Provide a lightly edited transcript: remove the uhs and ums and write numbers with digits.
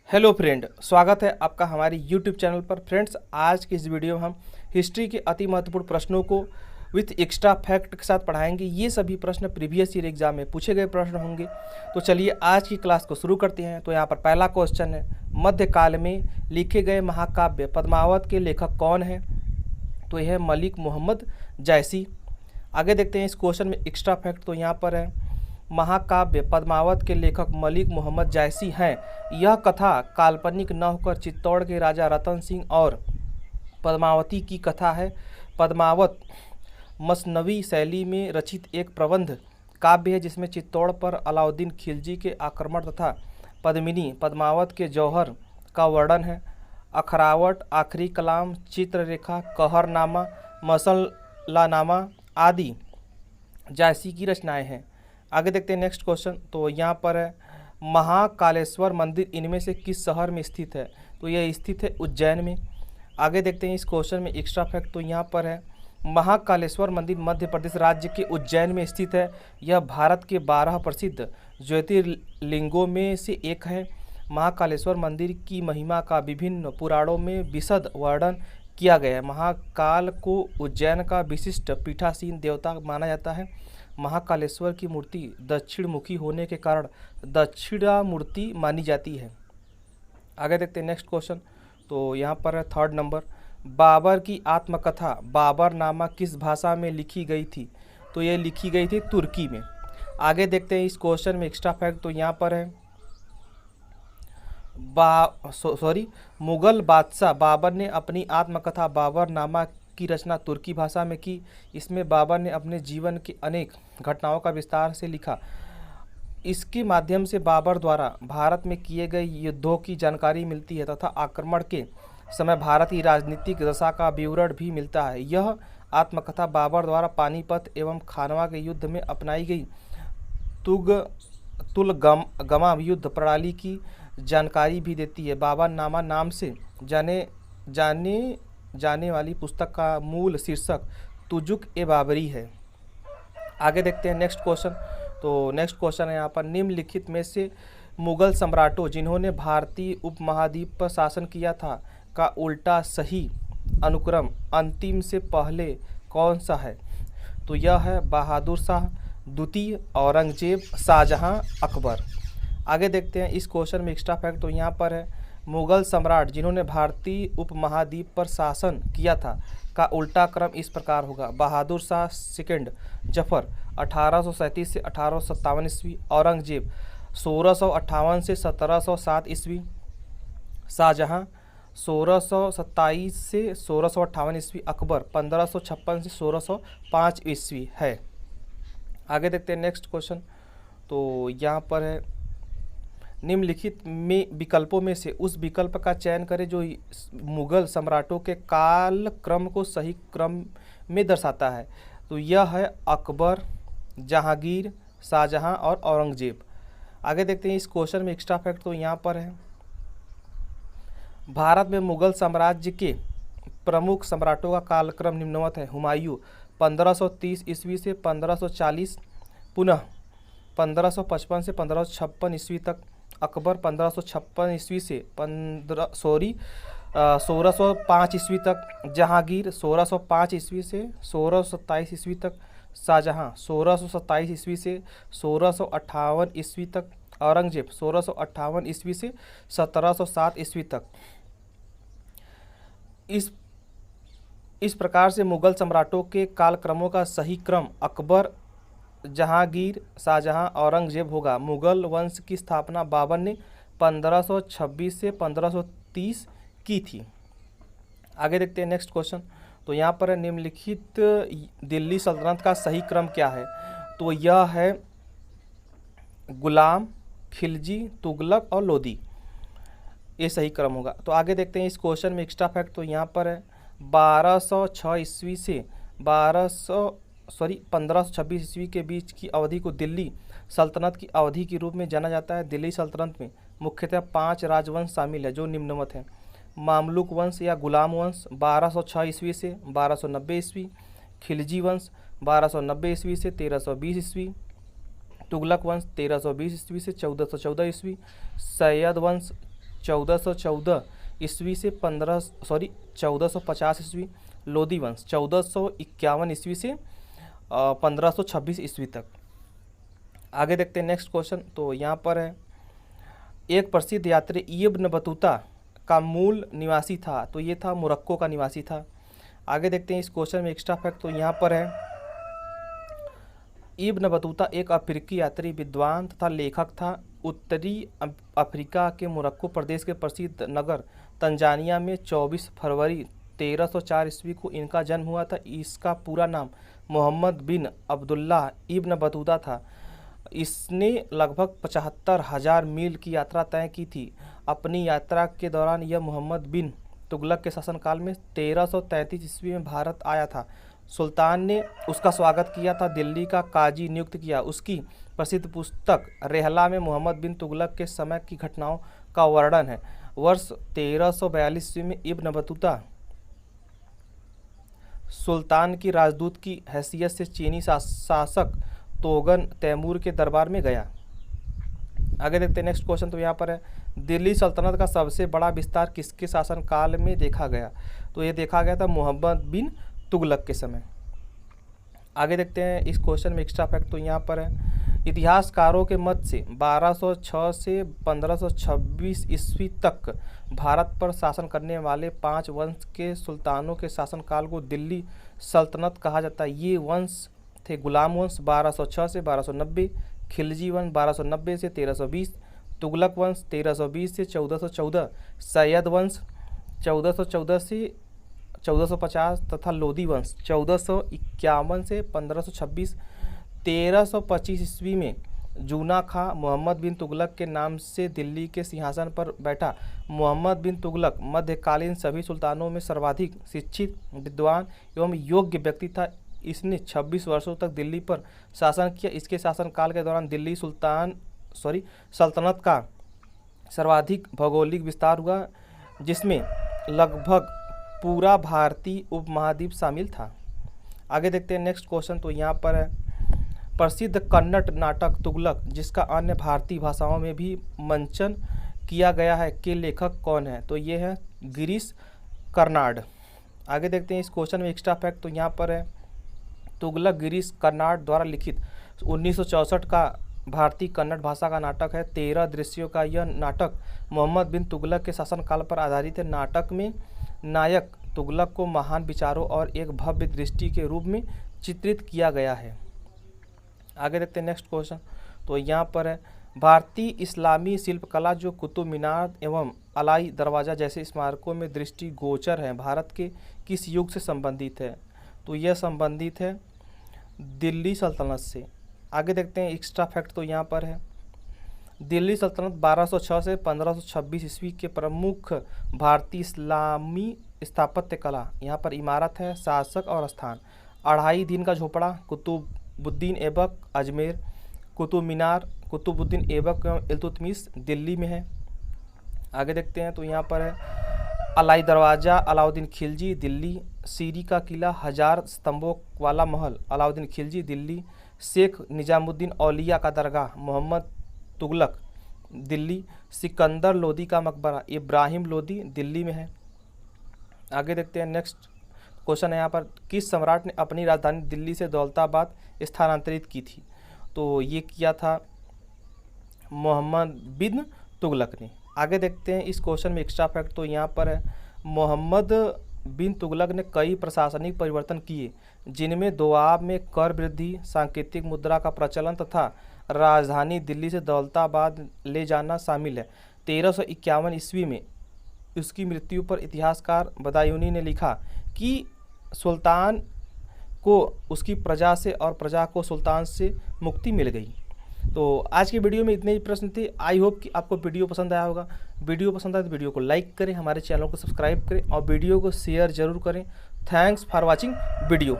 Hello friend, स्वागत है आपका हमारे यूट्यूब चैनल पर। फ्रेंड्स, आज की इस वीडियो में हम हिस्ट्री के अति महत्वपूर्ण प्रश्नों को विथ एक्स्ट्रा फैक्ट के साथ पढ़ाएंगे। ये सभी प्रश्न प्रीवियस ईयर एग्जाम में पूछे गए प्रश्न होंगे। तो चलिए आज की क्लास को शुरू करते हैं। तो यहाँ पर पहला क्वेश्चन है, मध्यकाल में लिखे गए महाकाव्य पद्मावत के लेखक कौन है? तो यह है मलिक मोहम्मद जायसी। आगे देखते हैं इस क्वेश्चन में एक्स्ट्रा फैक्ट। तो यहाँ पर है, महाकाव्य पद्मावत के लेखक मलिक मोहम्मद जायसी हैं। यह कथा काल्पनिक न होकर चित्तौड़ के राजा रतन सिंह और पद्मावती की कथा है। पद्मावत मसनवी शैली में रचित एक प्रबंध काव्य है जिसमें चित्तौड़ पर अलाउद्दीन खिलजी के आक्रमण तथा पद्मिनी पद्मावत के जौहर का वर्णन है। अखरावट, आखिरी कलाम, चित्ररेखा, कहरनामा, मसलानामा आदि जायसी की रचनाएं हैं। आगे देखते हैं नेक्स्ट क्वेश्चन। तो यहाँ पर है, महाकालेश्वर मंदिर इनमें से किस शहर में स्थित है? तो यह स्थित है उज्जैन में। आगे देखते हैं इस क्वेश्चन में एक्स्ट्रा फैक्ट। तो यहाँ पर है, महाकालेश्वर मंदिर मध्य प्रदेश राज्य के उज्जैन में स्थित है। यह भारत के 12 प्रसिद्ध ज्योतिर्लिंगों में से एक है। महाकालेश्वर मंदिर की महिमा का विभिन्न पुराणों में विशद वर्णन किया गया है। महाकाल को उज्जैन का विशिष्ट पीठासीन देवता माना जाता है। महाकालेश्वर की मूर्ति दक्षिण मुखी होने के कारण दक्षिणामूर्ति मानी जाती है। आगे देखते हैं नेक्स्ट क्वेश्चन। तो यहाँ पर है थर्ड नंबर, बाबर की आत्मकथा बाबरनामा किस भाषा में लिखी गई थी? तो ये लिखी गई थी तुर्की में। आगे देखते हैं इस क्वेश्चन में एक्स्ट्रा फैक्ट। तो यहाँ पर है, मुगल बादशाह बाबर ने अपनी आत्मकथा बाबरनामा की रचना तुर्की भाषा में की। इसमें बाबर ने अपने जीवन के अनेक घटनाओं का विस्तार से लिखा। इसके माध्यम से बाबर द्वारा भारत में किए गए युद्धों की जानकारी मिलती है तथा आक्रमण के समय भारत की राजनीतिक दशा का विवरण भी मिलता है। यह आत्मकथा बाबर द्वारा पानीपत एवं खानवा के युद्ध में अपनाई गई तुलगमा युद्ध प्रणाली की जानकारी भी देती है। बाबरनामा नाम से जाने वाली पुस्तक का मूल शीर्षक तुजुक ए बाबरी है। आगे देखते हैं नेक्स्ट क्वेश्चन। तो नेक्स्ट क्वेश्चन है यहाँ पर, निम्नलिखित में से मुगल सम्राटों जिन्होंने भारतीय उपमहाद्वीप पर शासन किया था का उल्टा सही अनुक्रम अंतिम से पहले कौन सा है? तो यह है बहादुर शाह द्वितीय, औरंगजेब, शाहजहां, अकबर। आगे देखते हैं इस क्वेश्चन में एक्स्ट्रा फैक्ट। तो यहाँ पर है, मुगल सम्राट जिन्होंने भारतीय उपमहाद्वीप पर शासन किया था का उल्टा क्रम इस प्रकार होगा: बहादुर शाह सेकंड जफर 1837 से 1857 ईस्वी, औरंगजेब 1658 से 1707 ईस्वी, शाहजहां 1627 से 1658 ईस्वी, अकबर 1556 से 1605 ईस्वी है। आगे देखते हैं नेक्स्ट क्वेश्चन। तो यहाँ पर है, निम्नलिखित में विकल्पों में से उस विकल्प का चयन करें जो मुगल सम्राटों के काल क्रम को सही क्रम में दर्शाता है। तो यह है अकबर, जहांगीर, शाहजहां और औरंगजेब। आगे देखते हैं इस क्वेश्चन में एक्स्ट्रा फैक्ट। तो यहाँ पर है, भारत में मुगल साम्राज्य के प्रमुख सम्राटों का कालक्रम निम्नवत है: हुमायूं 1530 ईस्वी से 1540, पुनः 1555 से 1556 ईस्वी तक, अकबर 1556 ईस्वी से 1605 ईस्वी तक, जहांगीर 1605 ईस्वी से 1627 ईस्वी तक, शाहजहां 1627 ईस्वी से 1658 ईस्वी तक, औरंगजेब 1658 ईस्वी से 1707 ईस्वी तक। इस प्रकार से मुगल सम्राटों के कालक्रमों का सही क्रम अकबर, जहांगीर, शाहजहां, औरंगजेब होगा। मुगल वंश की स्थापना बाबर ने 1526 से 1530 की थी। आगे देखते हैं नेक्स्ट क्वेश्चन। तो यहाँ पर निम्नलिखित दिल्ली सल्तनत का सही क्रम क्या है? तो यह है गुलाम, खिलजी, तुगलक और लोदी, ये सही क्रम होगा। तो आगे देखते हैं इस क्वेश्चन में एक्स्ट्रा फैक्ट। तो यहाँ पर है, 1206 ईस्वी से 1526 ईस्वी के बीच की अवधि को दिल्ली सल्तनत की अवधि के रूप में जाना जाता है। दिल्ली सल्तनत में मुख्यतः 5 राजवंश शामिल है जो निम्नवत हैं: मामलुक वंश या गुलाम वंश 1206 ईस्वी से 1290 ईस्वी, खिलजी वंश 1290 ईस्वी से 1320 ईस्वी, तुगलक वंश 1320 ईस्वी से 1414 ईस्वी, सैयद वंश 1414 ईस्वी से 1450 ईस्वी। लोदी वंश 1451 ईस्वी से 1526 ईस्वी तक। आगे देखते हैं नेक्स्ट क्वेश्चन। तो यहाँ पर है, एक प्रसिद्ध यात्री इब्न बतूता का मूल निवासी था, तो ये था मोरक्को का निवासी था। आगे देखते हैं इस क्वेश्चन में एक्स्ट्रा फैक्ट। तो यहाँ पर है, इब्न बतूता एक अफ्रीकी यात्री, विद्वान तथा लेखक था। उत्तरी अफ्रीका के मोरक्को प्रदेश के प्रसिद्ध नगर तंजानिया में 24 फरवरी 1304 ईस्वी को इनका जन्म हुआ था। इसका पूरा नाम मोहम्मद बिन अब्दुल्लाह इब्न बतूता था। इसने लगभग 75,000 मील की यात्रा तय की थी। अपनी यात्रा के दौरान यह मोहम्मद बिन तुगलक के शासनकाल में 1333 ईस्वी में भारत आया था। सुल्तान ने उसका स्वागत किया था, दिल्ली का काजी नियुक्त किया। उसकी प्रसिद्ध पुस्तक रेहला में मोहम्मद बिन तुगलक के समय की घटनाओं का वर्णन है। वर्ष 1342 ईस्वी में इब्न बतूता सुल्तान की राजदूत की हैसियत से चीनी शासक तोगन तैमूर के दरबार में गया। आगे देखते हैं नेक्स्ट क्वेश्चन। तो यहाँ पर है, दिल्ली सल्तनत का सबसे बड़ा विस्तार किसके शासनकाल में देखा गया? तो ये देखा गया था मोहम्मद बिन तुगलक के समय। आगे देखते हैं इस क्वेश्चन में एक्स्ट्रा फैक्ट। तो यहाँ पर है, इतिहासकारों के मत से 1206 से 1526 ईस्वी तक भारत पर शासन करने वाले 5 वंश के सुल्तानों के शासनकाल को दिल्ली सल्तनत कहा जाता है। ये वंश थे गुलाम वंश 1206 से 1290, खिलजी वंश 1290 से 1320, तुगलक वंश 1320 से 1414, सैयद वंश 1414 से 1450 तथा लोदी वंश 1451 से 1526। 1325 ईस्वी में जूना खां मोहम्मद बिन तुगलक के नाम से दिल्ली के सिंहासन पर बैठा। मोहम्मद बिन तुगलक मध्यकालीन सभी सुल्तानों में सर्वाधिक शिक्षित, विद्वान एवं योग्य व्यक्ति था। इसने 26 वर्षों तक दिल्ली पर शासन किया। इसके शासनकाल के दौरान दिल्ली सल्तनत का सर्वाधिक भौगोलिक विस्तार हुआ, जिसमें लगभग पूरा भारतीय उपमहाद्वीप शामिल था। आगे देखते हैं नेक्स्ट क्वेश्चन। तो यहाँ पर है, प्रसिद्ध कन्नड़ नाटक तुगलक, जिसका अन्य भारतीय भाषाओं में भी मंचन किया गया है, के लेखक कौन है? तो ये है गिरीश कर्नाड। आगे देखते हैं इस क्वेश्चन में एक्स्ट्रा फैक्ट। तो यहाँ पर है, तुगलक गिरीश कर्नाड द्वारा लिखित 1964 का भारतीय कन्नड़ भाषा का नाटक है। 13 दृश्यों का यह नाटक मोहम्मद बिन तुगलक के शासनकाल पर आधारित है। नाटक में नायक तुगलक को महान विचारों और एक भव्य दृष्टि के रूप में चित्रित किया गया है। आगे देखते हैं नेक्स्ट क्वेश्चन। तो यहाँ पर है, भारतीय इस्लामी शिल्पकला जो कुतुब मीनार एवं अलाई दरवाज़ा जैसे स्मारकों में दृष्टिगोचर है, भारत के किस युग से संबंधित है? तो यह संबंधित है दिल्ली सल्तनत से। आगे देखते हैं एक्स्ट्रा फैक्ट। तो यहाँ पर है, दिल्ली सल्तनत 1206 से 1526 ईस्वी के प्रमुख भारतीय इस्लामी स्थापत्य कला। यहाँ पर इमारत है, शासक और स्थान। 2.5 दिन का झोपड़ा, कुतुबुद्दीन ऐबक अजमेर, कुतुब मीनार कुतुबुद्दीन ऐबक एवं इल्तुतमिश दिल्ली में है। आगे देखते हैं। तो यहाँ पर है, अलाई दरवाज़ा अलाउद्दीन खिलजी दिल्ली, सीरी का किला 1000 स्तंभों वाला महल अलाउद्दीन खिलजी दिल्ली, शेख निजामुद्दीन औलिया का दरगाह मोहम्मद तुगलक दिल्ली, सिकंदर लोदी का मकबरा इब्राहिम लोदी दिल्ली में है। आगे देखते हैं नेक्स्ट क्वेश्चन है यहाँ पर, किस सम्राट ने अपनी राजधानी दिल्ली से दौलताबाद स्थानांतरित की थी? तो ये किया था मोहम्मद बिन तुगलक ने। आगे देखते हैं इस क्वेश्चन में एक्स्ट्रा फैक्ट। तो यहाँ पर है, मोहम्मद बिन तुगलक ने कई प्रशासनिक परिवर्तन किए, जिनमें दोआब में कर वृद्धि, सांकेतिक मुद्रा का प्रचलन तथा राजधानी दिल्ली से दौलताबाद ले जाना शामिल है। 1351 ईस्वी में उसकी मृत्यु पर इतिहासकार बदायूनी ने लिखा कि सुल्तान को उसकी प्रजा से और प्रजा को सुल्तान से मुक्ति मिल गई। तो आज की वीडियो में इतने ही प्रश्न थे। आई होप कि आपको वीडियो पसंद आया होगा। वीडियो पसंद आए तो वीडियो को लाइक करें, हमारे चैनल को सब्सक्राइब करें और वीडियो को शेयर जरूर करें। Thanks for watching video.